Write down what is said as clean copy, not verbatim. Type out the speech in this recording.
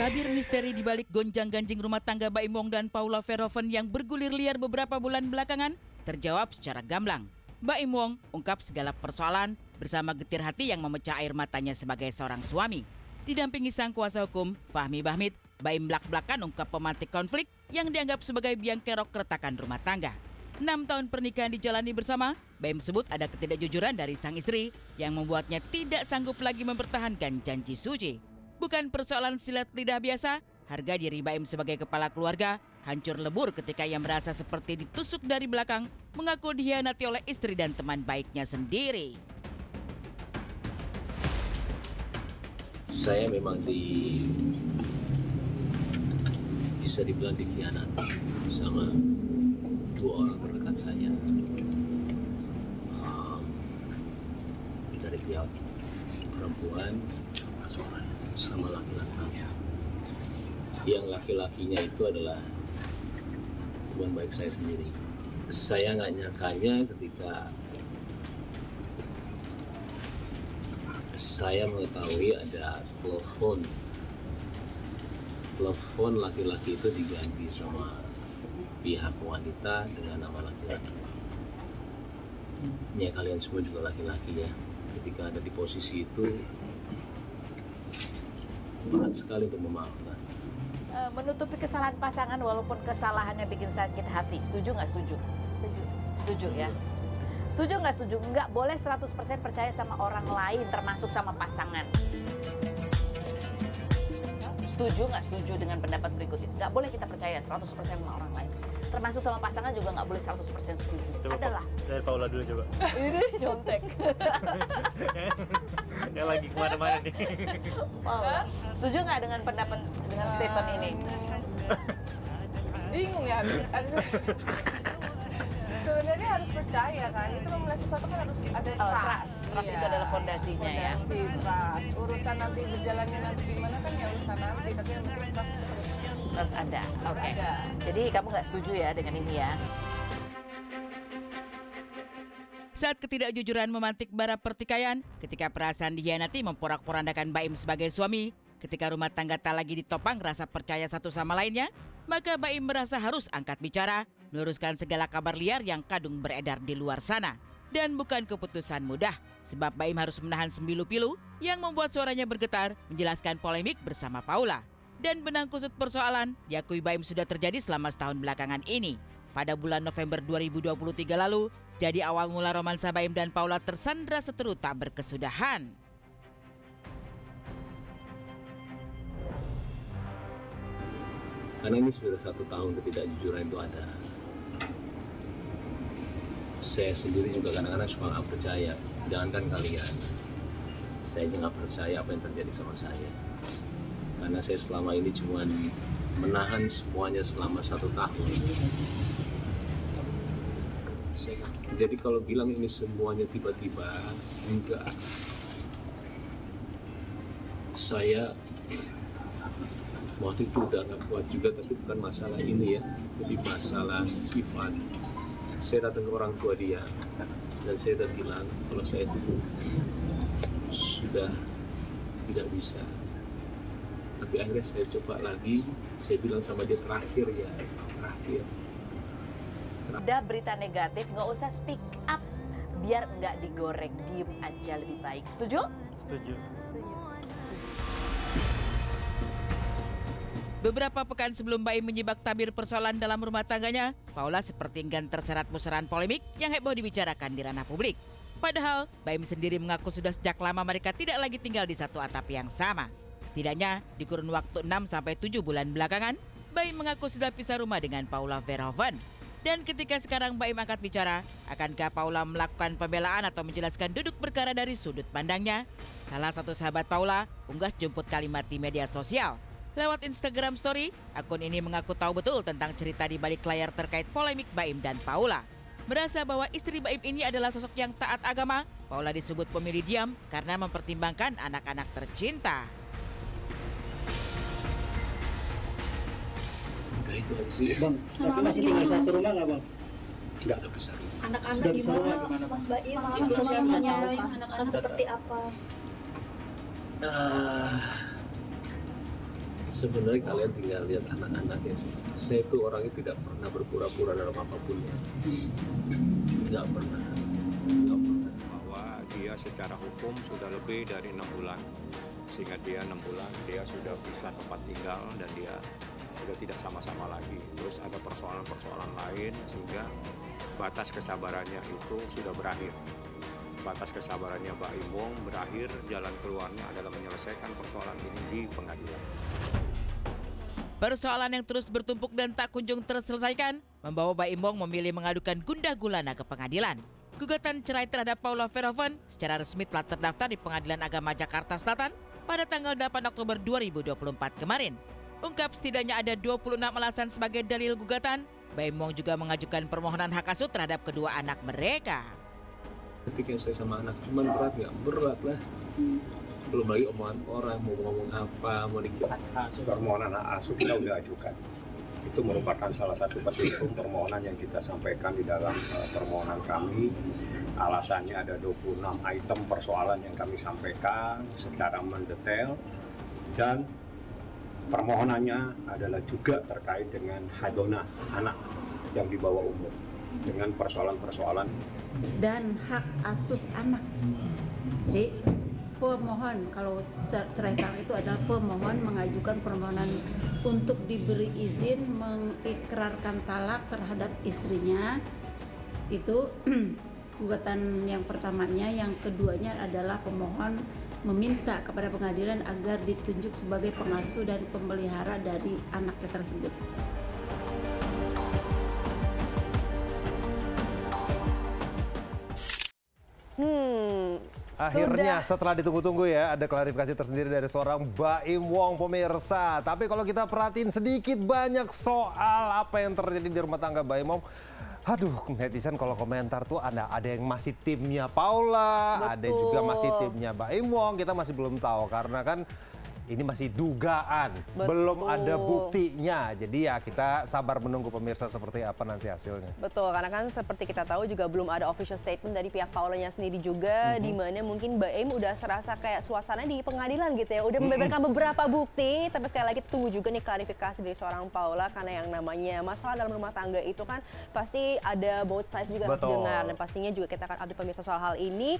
Tabir misteri di balik gonjang-ganjing rumah tangga Baim Wong dan Paula Verhoeven yang bergulir liar beberapa bulan belakangan terjawab secara gamblang. Baim Wong ungkap segala persoalan bersama getir hati yang memecah air matanya sebagai seorang suami. Didampingi sang kuasa hukum, Fahmi Bahmid, Baim belak-belakan ungkap pemantik konflik yang dianggap sebagai biang kerok keretakan rumah tangga. 6 tahun pernikahan dijalani bersama, Baim sebut ada ketidakjujuran dari sang istri yang membuatnya tidak sanggup lagi mempertahankan janji suci. Bukan persoalan silat lidah biasa, harga diri Baim sebagai kepala keluarga hancur lebur ketika ia merasa seperti ditusuk dari belakang, mengaku dikhianati oleh istri dan teman baiknya sendiri. Saya memang bisa dibilang dikhianati sama 2 orang terdekat saya. Dari pihak perempuan sama laki-laki. Yang laki-lakinya itu adalah teman baik saya sendiri. Saya nggak nyangkanya ketika saya mengetahui ada telepon laki-laki itu diganti sama pihak wanita dengan nama laki-laki. Ya kalian semua juga laki-laki ya. Ketika ada di posisi itu berat sekali untuk memaafkan. Menutupi kesalahan pasangan walaupun kesalahannya bikin sakit hati. Setuju nggak setuju? Setuju. Setuju ya? Setuju nggak setuju? Nggak boleh 100% percaya sama orang lain termasuk sama pasangan. Setuju nggak setuju dengan pendapat berikut ini? Nggak boleh kita percaya 100% sama orang lain. Termasuk sama pasangan juga nggak boleh 100% setuju. Coba Adalah. Dari Paula dulu coba. Ini nyontek. Ya lagi kemana-mana nih. Paula, setuju nggak dengan pendapat dengan statement ini? Bingung ya. Sebenarnya harus percaya kan. Itu memulai sesuatu kan harus ada trust. Trust itu adalah fondasinya ya. Fondasi trust. Urusan nanti berjalannya nanti gimana kan ya urusan nanti. Tapi yang penting trust Harus ada. Oke. ada. Jadi kamu nggak setuju ya dengan ini ya? Saat ketidakjujuran memantik bara pertikaian, ketika perasaan dikhianati memporak-porandakan Baim sebagai suami, ketika rumah tangga tak lagi ditopang rasa percaya satu sama lainnya, maka Baim merasa harus angkat bicara, meluruskan segala kabar liar yang kadung beredar di luar sana. Dan bukan keputusan mudah, sebab Baim harus menahan sembilu pilu yang membuat suaranya bergetar menjelaskan polemik bersama Paula. Dan benang kusut persoalan diakui Baim sudah terjadi selama setahun belakangan ini. Pada bulan November 2023 lalu, jadi awal mula romansa Baim dan Paula tersandra seteru tak berkesudahan. Karena ini sudah 1 tahun ketidakjujuran itu ada. Saya sendiri juga kadang-kadang suka nggak percaya. Jangankan kalian, saya aja nggak percaya apa yang terjadi sama saya. Karena saya selama ini cuma menahan semuanya selama 1 tahun. Jadi kalau bilang ini semuanya tiba-tiba, enggak. Saya waktu itu udah nggak kuat juga, tapi bukan masalah ini ya, lebih masalah sifat. Saya datang ke orang tua dia dan saya udah bilang kalau saya itu sudah tidak bisa. Tapi akhirnya saya coba lagi, saya bilang sama dia terakhir. Ada berita negatif, nggak usah speak up, biar nggak digoreng, diem aja lebih baik. Setuju? Setuju. Beberapa pekan sebelum Baim menyibak tabir persoalan dalam rumah tangganya, Paula seperti enggan terseret pusaran polemik yang heboh dibicarakan di ranah publik. Padahal, Baim sendiri mengaku sudah sejak lama mereka tidak lagi tinggal di satu atap yang sama. Setidaknya di kurun waktu 6-7 bulan belakangan, Baim mengaku sudah pisah rumah dengan Paula Verhoeven. Dan ketika sekarang Baim angkat bicara, akankah Paula melakukan pembelaan atau menjelaskan duduk perkara dari sudut pandangnya? Salah satu sahabat Paula unggas jemput kalimat di media sosial. Lewat Instagram Story, akun ini mengaku tahu betul tentang cerita di balik layar terkait polemik Baim dan Paula. Merasa bahwa istri Baim ini adalah sosok yang taat agama, Paula disebut pemilih diam karena mempertimbangkan anak-anak tercinta. Udah itu aja sih. Bang, tapi masih tinggal satu rumah nggak bang? Nggak ada besar. Anak-anak gimana, Mas Baim? Informasinya anak-anak seperti apa? Sebenarnya kalian tinggal lihat anak-anaknya sih. Saya itu orangnya tidak pernah berpura-pura dalam apapun ya. Nggak pernah. Bahwa dia secara hukum sudah lebih dari 6 bulan. Sehingga dia 6 bulan, dia sudah bisa tempat tinggal dan dia sudah tidak sama-sama lagi. Terus ada persoalan-persoalan lain sehingga batas kesabarannya itu sudah berakhir. Batas kesabarannya Mbak Im Wong berakhir, jalan keluarnya adalah menyelesaikan persoalan ini di pengadilan. Persoalan yang terus bertumpuk dan tak kunjung terselesaikan membawa Mbak Im Wong memilih mengadukan gundah gulana ke pengadilan. Gugatan cerai terhadap Paula Verhoeven secara resmi telah terdaftar di Pengadilan Agama Jakarta Selatan pada tanggal 8 Oktober 2024 kemarin. Ungkap setidaknya ada 26 alasan sebagai dalil gugatan. Mbak Im Wong juga mengajukan permohonan hak asuh terhadap kedua anak mereka. Ketika saya sama anak, cuman berat nggak? Berat lah. Belum lagi omongan orang, mau ngomong apa, mau dikira. Permohonan hak asuh kita sudah ajukan. Itu merupakan salah satu petitum permohonan yang kita sampaikan di dalam permohonan kami. Alasannya ada 26 item persoalan yang kami sampaikan secara mendetail. Dan permohonannya adalah juga terkait dengan hadonah anak yang di bawah umur. Dengan persoalan-persoalan. Dan hak asuh anak. Jadi pemohon, kalau cerai taraf itu adalah pemohon mengajukan permohonan untuk diberi izin mengikrarkan talak terhadap istrinya. Itu gugatan yang pertamanya. Yang keduanya adalah pemohon meminta kepada pengadilan agar ditunjuk sebagai pengasuh dan pemelihara dari anaknya tersebut. Akhirnya setelah ditunggu-tunggu ya, ada klarifikasi tersendiri dari seorang Mbak Im Wong pemirsa. Tapi kalau kita perhatiin sedikit banyak soal apa yang terjadi di rumah tangga Mbak Im Wong. Aduh, netizen kalau komentar tuh ada yang masih timnya Paula, betul, ada juga masih timnya Mbak Im Wong. Kita masih belum tahu karena kan ini masih dugaan, betul, belum ada buktinya. Jadi ya kita sabar menunggu pemirsa seperti apa nanti hasilnya. Betul, karena kan seperti kita tahu juga belum ada official statement dari pihak Paulanya sendiri juga, di mana mungkin Mbak Im udah serasa kayak suasana di pengadilan gitu ya, udah membeberkan beberapa bukti, tapi sekali lagi tunggu juga nih klarifikasi dari seorang Paula, karena yang namanya masalah dalam rumah tangga itu kan pasti ada both sides juga harus didengar, dan pastinya juga kita akan update pemirsa soal hal ini.